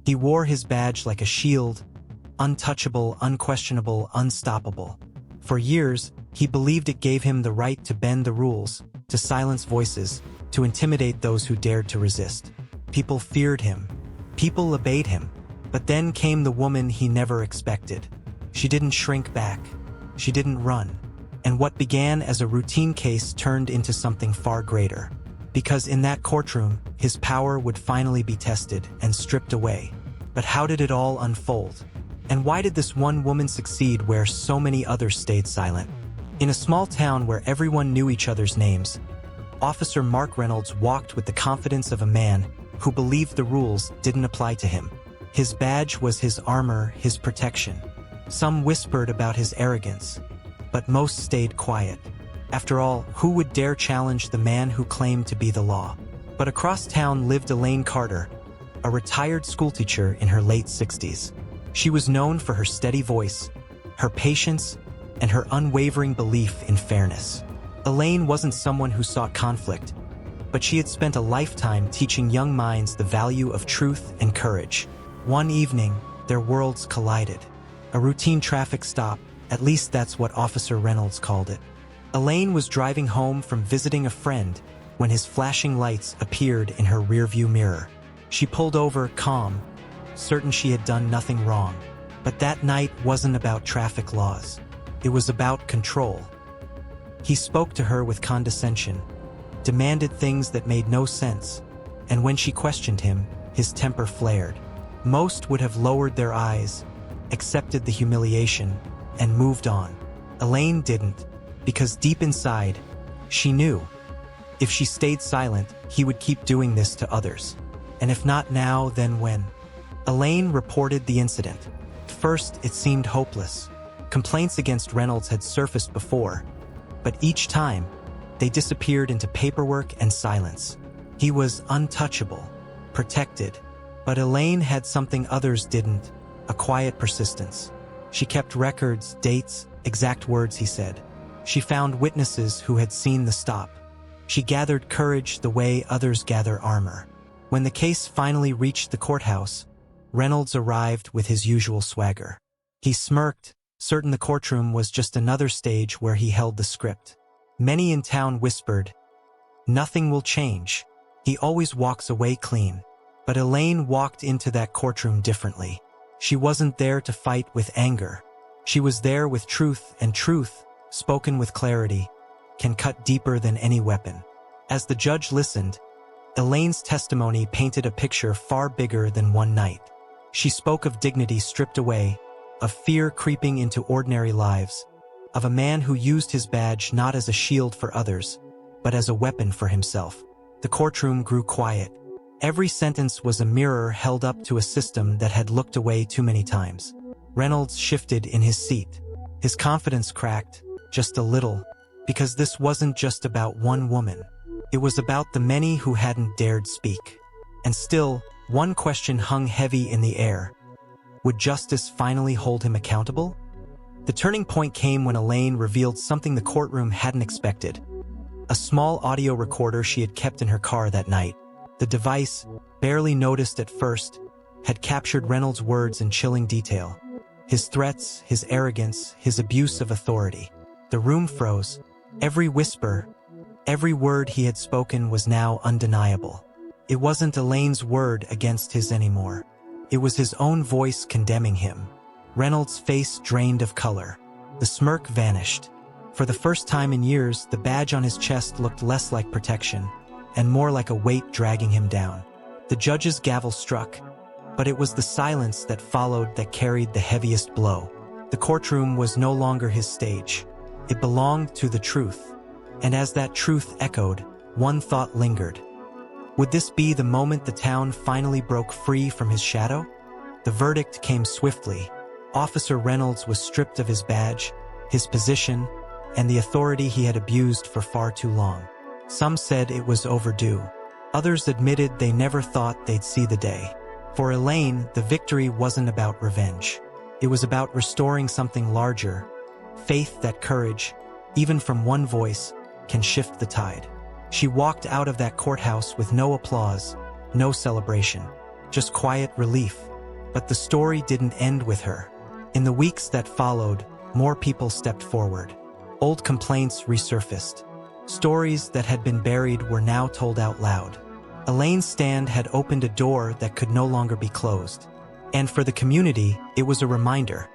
He wore his badge like a shield, untouchable, unquestionable, unstoppable. For years, he believed it gave him the right to bend the rules, to silence voices, to intimidate those who dared to resist. People feared him. People obeyed him. But then came the woman he never expected. She didn't shrink back. She didn't run. And what began as a routine case turned into something far greater. Because in that courtroom, his power would finally be tested and stripped away. But how did it all unfold? And why did this one woman succeed where so many others stayed silent? In a small town where everyone knew each other's names, Officer Mark Reynolds walked with the confidence of a man who believed the rules didn't apply to him. His badge was his armor, his protection. Some whispered about his arrogance, but most stayed quiet. After all, who would dare challenge the man who claimed to be the law? But across town lived Elaine Carter, a retired schoolteacher in her late 60s. She was known for her steady voice, her patience, and her unwavering belief in fairness. Elaine wasn't someone who sought conflict, but she had spent a lifetime teaching young minds the value of truth and courage. One evening, their worlds collided. A routine traffic stop, at least that's what Officer Reynolds called it. Elaine was driving home from visiting a friend when his flashing lights appeared in her rearview mirror. She pulled over, calm, certain she had done nothing wrong. But that night wasn't about traffic laws. It was about control. He spoke to her with condescension, demanded things that made no sense, and when she questioned him, his temper flared. Most would have lowered their eyes, accepted the humiliation, and moved on. Elaine didn't, because deep inside, she knew. If she stayed silent, he would keep doing this to others. And if not now, then when? Elaine reported the incident. At first, it seemed hopeless. Complaints against Reynolds had surfaced before, but each time, they disappeared into paperwork and silence. He was untouchable, protected, but Elaine had something others didn't, a quiet persistence. She kept records, dates, exact words he said. She found witnesses who had seen the stop. She gathered courage the way others gather armor. When the case finally reached the courthouse, Reynolds arrived with his usual swagger. He smirked, certain the courtroom was just another stage where he held the script. Many in town whispered, "Nothing will change. He always walks away clean." But Elaine walked into that courtroom differently. She wasn't there to fight with anger. She was there with truth, and truth, spoken with clarity, can cut deeper than any weapon. As the judge listened, Elaine's testimony painted a picture far bigger than one night. She spoke of dignity stripped away, of fear creeping into ordinary lives, of a man who used his badge not as a shield for others, but as a weapon for himself. The courtroom grew quiet. Every sentence was a mirror held up to a system that had looked away too many times. Reynolds shifted in his seat. His confidence cracked, just a little, because this wasn't just about one woman. It was about the many who hadn't dared speak. And still, one question hung heavy in the air. Would justice finally hold him accountable? The turning point came when Elaine revealed something the courtroom hadn't expected. A small audio recorder she had kept in her car that night. The device, barely noticed at first, had captured Reynolds' words in chilling detail. His threats, his arrogance, his abuse of authority. The room froze. Every whisper, every word he had spoken was now undeniable. It wasn't Elaine's word against his anymore. It was his own voice condemning him. Reynolds' face drained of color. The smirk vanished. For the first time in years, the badge on his chest looked less like protection, and more like a weight dragging him down. The judge's gavel struck, but it was the silence that followed that carried the heaviest blow. The courtroom was no longer his stage. It belonged to the truth. And as that truth echoed, one thought lingered. Would this be the moment the town finally broke free from his shadow? The verdict came swiftly. Officer Reynolds was stripped of his badge, his position, and the authority he had abused for far too long. Some said it was overdue. Others admitted they never thought they'd see the day. For Elaine, the victory wasn't about revenge. It was about restoring something larger, faith that courage, even from one voice, can shift the tide. She walked out of that courthouse with no applause, no celebration, just quiet relief. But the story didn't end with her. In the weeks that followed, more people stepped forward. Old complaints resurfaced. Stories that had been buried were now told out loud. Elaine's stand had opened a door that could no longer be closed. And for the community, it was a reminder.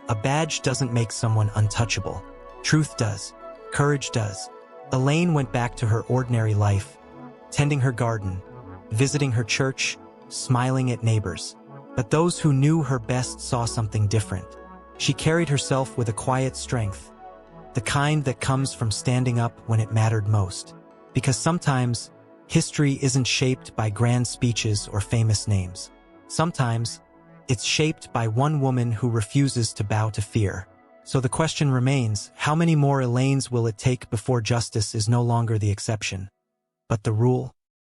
A badge doesn't make someone untouchable. Truth does. Courage does. Elaine went back to her ordinary life, tending her garden, visiting her church, smiling at neighbors. But those who knew her best saw something different. She carried herself with a quiet strength, the kind that comes from standing up when it mattered most. Because sometimes, history isn't shaped by grand speeches or famous names. Sometimes, it's shaped by one woman who refuses to bow to fear. So the question remains, how many more Elaines will it take before justice is no longer the exception, but the rule?